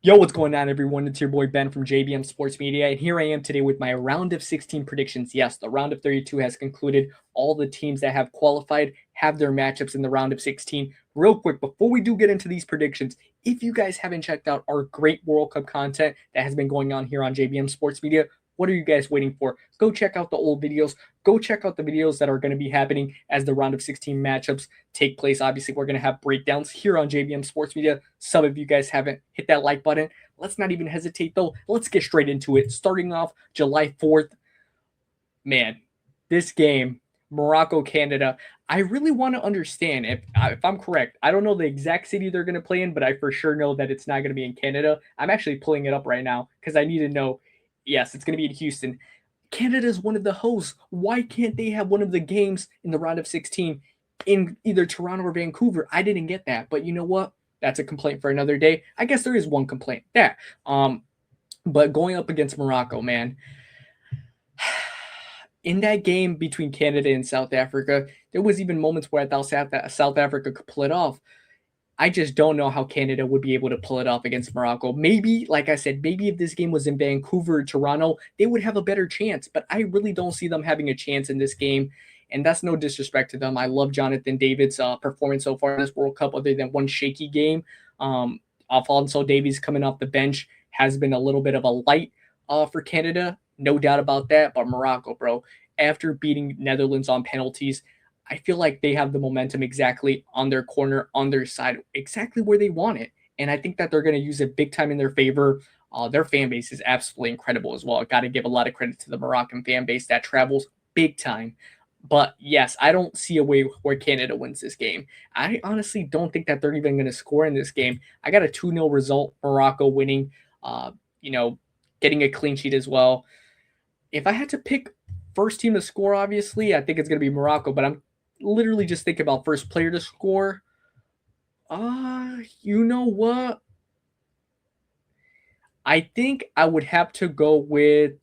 Yo, what's going on, everyone? It's your boy Ben from JBM Sports Media, and here I am today with my round of 16 predictions. Yes, the round of 32 has concluded. All the teams that have qualified have their matchups in the round of 16. Real quick, before we do get into these predictions, if you guys haven't checked out our great World Cup content that has been going on here on JBM Sports Media, what are you guys waiting for? Go check out the old videos. Go check out the videos that are going to be happening as the round of 16 matchups take place. Obviously, we're going to have breakdowns here on JBM Sports Media. Some of you guys haven't hit that like button. Let's not even hesitate, though. Let's get straight into it. Starting off July 4th, man, this game, Morocco, Canada. I really want to understand if I'm correct. I don't know the exact city they're going to play in, but I for sure know that it's not going to be in Canada. I'm actually pulling it up right now because I need to know. Yes, it's going to be in Houston. Canada is one of the hosts. Why can't they have one of the games in the round of 16 in either Toronto or Vancouver? I didn't get that, but you know what? That's a complaint for another day. I guess there is one complaint. Yeah. But going up against Morocco, man, in that game between Canada and South Africa, there was even moments where I thought South Africa could pull it off. I just don't know how Canada would be able to pull it off against Morocco. Maybe, like I said, maybe if this game was in Vancouver or Toronto, they would have a better chance. But I really don't see them having a chance in this game. And that's no disrespect to them. I love Jonathan David's performance so far in this World Cup, other than one shaky game. Alfonso Davies coming off the bench has been a little bit of a light for Canada. No doubt about that. But Morocco, bro, after beating Netherlands on penalties, I feel like they have the momentum exactly on their corner, on their side, exactly where they want it. And I think that they're going to use it big time in their favor. Their fan base is absolutely incredible as well. I got to give a lot of credit to the Moroccan fan base that travels big time. But yes, I don't see a way where Canada wins this game. I honestly don't think that they're even going to score in this game. I got a 2-0 result, Morocco winning, uh, you know, getting a clean sheet as well. If I had to pick first team to score, obviously, I think it's going to be Morocco, but I'm literally just thinking about first player to score. You know what? I think I would have to go with.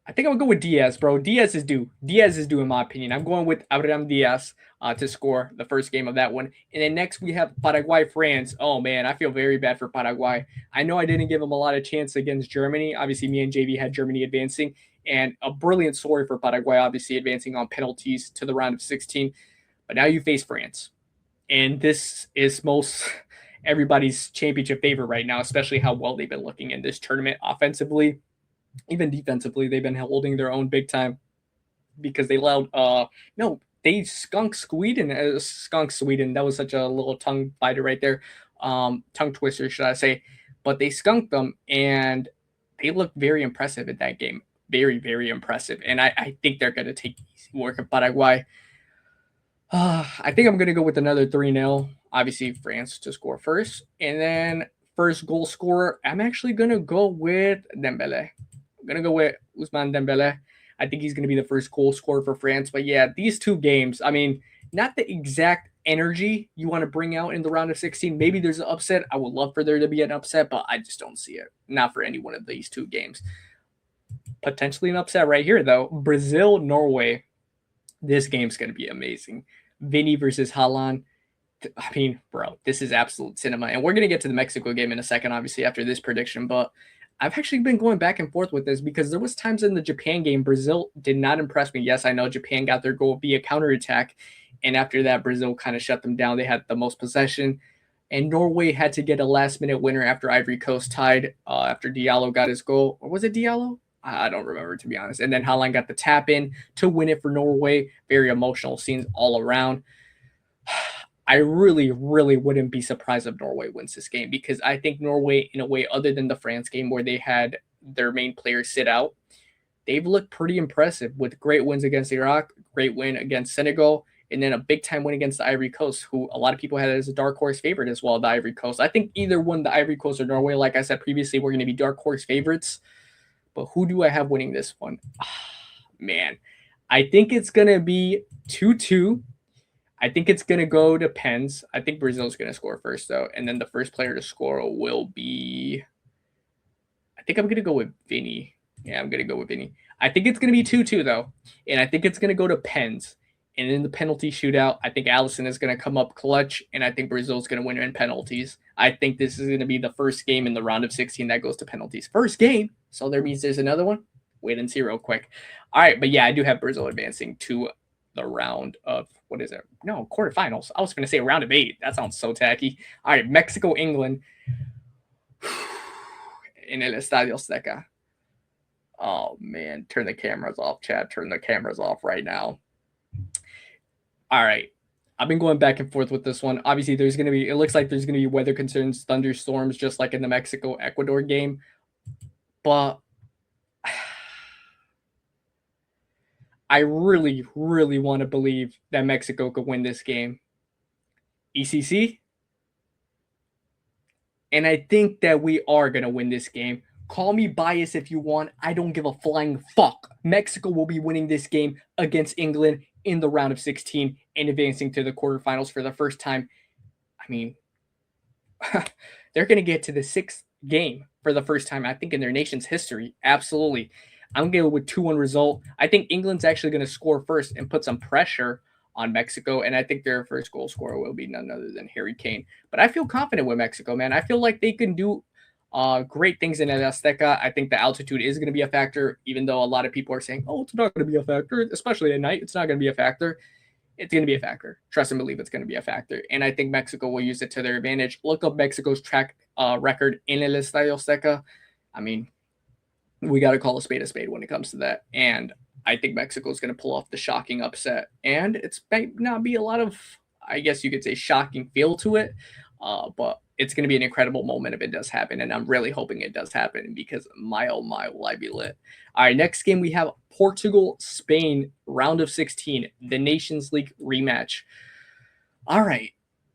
I think I would go with Diaz, bro. Diaz is due. Diaz is due, in my opinion. I'm going with Abraham Diaz to score the first game of that one. And then next we have Paraguay, France. Oh, man, I feel very bad for Paraguay. I know I didn't give them a lot of chance against Germany. Obviously, me and JV had Germany advancing. And a brilliant story for Paraguay, obviously advancing on penalties to the round of 16. But now you face France. And this is most everybody's championship favorite right now, especially how well they've been looking in this tournament offensively. Even defensively, they've been holding their own big time because they allowed no, they skunk Sweden. That was such a little tongue biter right there. Tongue twister, should I say. But they skunked them and they looked very impressive at that game. Very, very impressive. And I think they're gonna take easy work of Paraguay. I think I'm gonna go with another 3-0. Obviously, France to score first. And then first goal scorer, I'm actually gonna go with Dembele. I'm gonna go with Ousmane Dembele. I think he's gonna be the first goal scorer for France. But yeah, these two games, I mean, not the exact energy you want to bring out in the round of 16. Maybe there's an upset. I would love for there to be an upset, but I just don't see it. Not for any one of these two games. Potentially an upset right here, though. Brazil, Norway. This game's gonna be amazing. Vinny versus Haaland. I mean, bro, this is absolute cinema. And we're going to get to the Mexico game in a second, obviously, after this prediction. But I've actually been going back and forth with this because there was times in the Japan game, Brazil did not impress me. Yes, I know Japan got their goal via counterattack. And after that, Brazil kind of shut them down. They had the most possession. And Norway had to get a last-minute winner after Ivory Coast tied after Diallo got his goal. Or was it Diallo? I don't remember, to be honest. And then Haaland got the tap in to win it for Norway. Very emotional scenes all around. I really, really wouldn't be surprised if Norway wins this game because I think Norway, in a way, other than the France game where they had their main players sit out, they've looked pretty impressive with great wins against Iraq, great win against Senegal, and then a big time win against the Ivory Coast, who a lot of people had as a dark horse favorite as well, the Ivory Coast. I think either one, the Ivory Coast or Norway, like I said previously, we're going to be dark horse favorites. But who do I have winning this one? Man, I think it's going to be 2-2. I think it's going to go to pens. I think Brazil's going to score first, though. And then the first player to score will be. I think I'm going to go with Vinny. Yeah, I'm going to go with Vinny. I think it's going to be 2-2, though. And I think it's going to go to pens. And in the penalty shootout, I think Allison is going to come up clutch, and I think Brazil is going to win in penalties. I think this is going to be the first game in the round of 16 that goes to penalties. First game, so there means there's another one. Wait and see real quick. All right, but yeah, I do have Brazil advancing to the round of, what is it? No, quarterfinals. I was going to say round of 8. That sounds so tacky. All right, Mexico, England. In el Estadio Azteca. Oh, man. Turn the cameras off, Chad. Turn the cameras off right now. All right. I've been going back and forth with this one. Obviously, it looks like there's going to be weather concerns, thunderstorms, just like in the Mexico-Ecuador game. But I really, really want to believe that Mexico could win this game. ECC? And I think that we are going to win this game. Call me biased if you want. I don't give a flying fuck. Mexico will be winning this game against England in the round of 16 and advancing to the quarterfinals for the first time. I mean, they're going to get to the 6th game for the first time, I think, in their nation's history. Absolutely. I'm going with 2-1 result. I think England's actually going to score first and put some pressure on Mexico, and I think their first goal scorer will be none other than Harry Kane. But I feel confident with Mexico, man. I feel like they can do great things in El Azteca. I think the altitude is going to be a factor, even though a lot of people are saying, oh, it's not going to be a factor, especially at night. It's not going to be a factor. It's going to be a factor. Trust and believe it's going to be a factor. And I think Mexico will use it to their advantage. Look up Mexico's track record in El Estadio Azteca. I mean, we got to call a spade when it comes to that. And I think Mexico is going to pull off the shocking upset. And it's might not be a lot of, I guess you could say, shocking feel to it. But it's going to be an incredible moment if it does happen. And I'm really hoping it does happen because my, oh my, will I be lit. All right, next game we have Portugal, Spain, round of 16, the Nations League rematch. All right,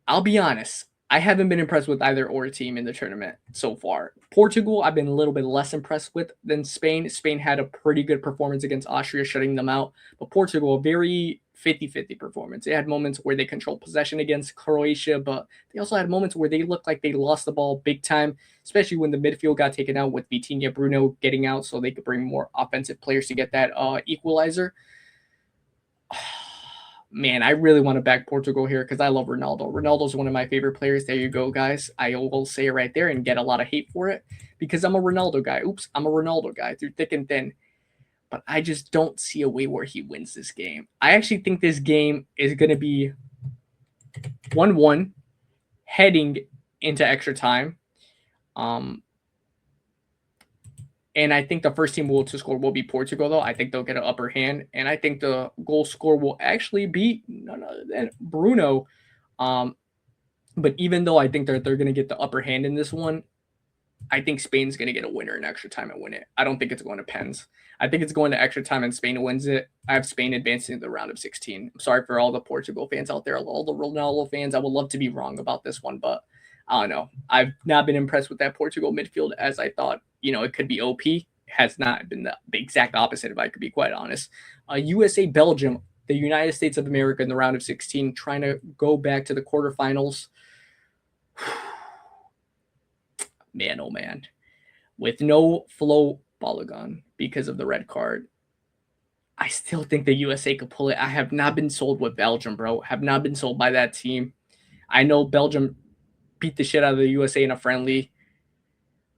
I'll be honest. I haven't been impressed with either or team in the tournament so far. Portugal, I've been a little bit less impressed with than Spain. Spain had a pretty good performance against Austria, shutting them out. But Portugal, a very 50-50 performance. They had moments where they controlled possession against Croatia, but they also had moments where they looked like they lost the ball big time, especially when the midfield got taken out with Vitinha, Bruno getting out so they could bring more offensive players to get that equalizer. Man, I really want to back Portugal here because I love Ronaldo. Ronaldo's one of my favorite players. There you go, guys. I will say it right there and get a lot of hate for it because I'm a Ronaldo guy. Oops, I'm a Ronaldo guy through thick and thin. But I just don't see a way where he wins this game. I actually think this game is going to be 1-1 heading into extra time. And I think the first team to score will be Portugal, though. I think they'll get an upper hand. And I think the goal scorer will actually be none other than Bruno. But even though I think they're going to get the upper hand in this one, I think Spain's going to get a winner in extra time and win it. I don't think it's going to pens. I think it's going to extra time and Spain wins it. I have Spain advancing to the round of 16. I'm sorry for all the Portugal fans out there, all the Ronaldo fans. I would love to be wrong about this one, but I don't know. I've not been impressed with that Portugal midfield as I thought, it could be OP. It has not been the exact opposite, if I could be quite honest. USA, Belgium, the United States of America in the round of 16, trying to go back to the quarterfinals. Man, oh man. With no Flo Balogun because of the red card, I still think the USA could pull it. I have not been sold with Belgium, bro. Have not been sold by that team. I know Belgium beat the shit out of the USA in a friendly.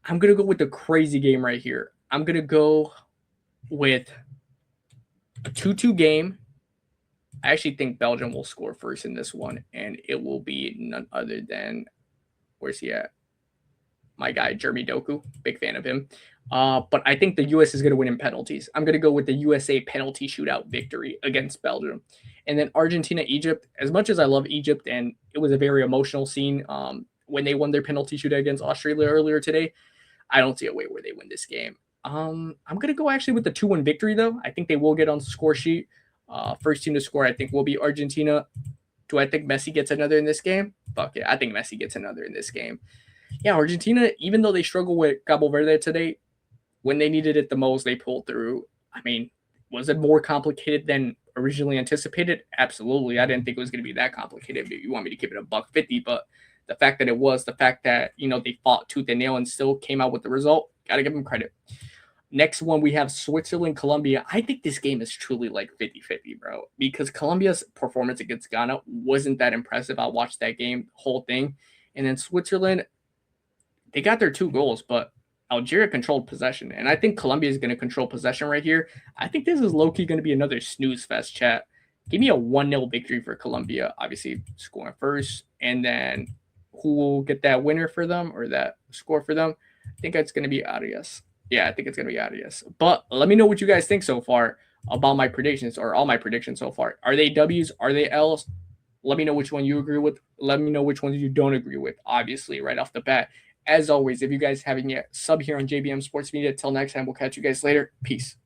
I'm going to go with the crazy game right here. I'm going to go with a 2-2 game. I actually think Belgium will score first in this one, and it will be none other than, where's he at? My guy, Jeremy Doku. Big fan of him. But I think the U.S. is going to win in penalties. I'm going to go with the USA penalty shootout victory against Belgium. And then Argentina, Egypt. As much as I love Egypt, and it was a very emotional scene when they won their penalty shootout against Australia earlier today, I don't see a way where they win this game. I'm going to go actually with the 2-1 victory, though. I think they will get on the score sheet. First team to score, I think, will be Argentina. Do I think Messi gets another in this game? Fuck yeah, I think Messi gets another in this game. Yeah, Argentina, even though they struggle with Cabo Verde today, when they needed it the most, they pulled through. I mean, was it more complicated than originally anticipated? Absolutely. I didn't think it was going to be that complicated. If you want me to keep it $1.50, but the fact that it was, the fact that, they fought tooth and nail and still came out with the result, got to give them credit. Next one, we have Switzerland, Colombia. I think this game is truly like 50-50, bro, because Colombia's performance against Ghana wasn't that impressive. I watched that game, whole thing. And then Switzerland, they got their 2 goals, but Algeria controlled possession. And I think Colombia is going to control possession right here. I think this is low-key going to be another snooze fest, chat. Give me a 1-0 victory for Colombia, obviously scoring first. And then who will get that winner for them or that score for them? I think it's going to be Arias. Yeah, I think it's going to be Arias. But let me know what you guys think so far about my predictions or all my predictions so far. Are they W's? Are they L's? Let me know which one you agree with. Let me know which ones you don't agree with, obviously, right off the bat. As always, if you guys haven't yet, sub here on JBM Sports Media. Till next time, we'll catch you guys later. Peace.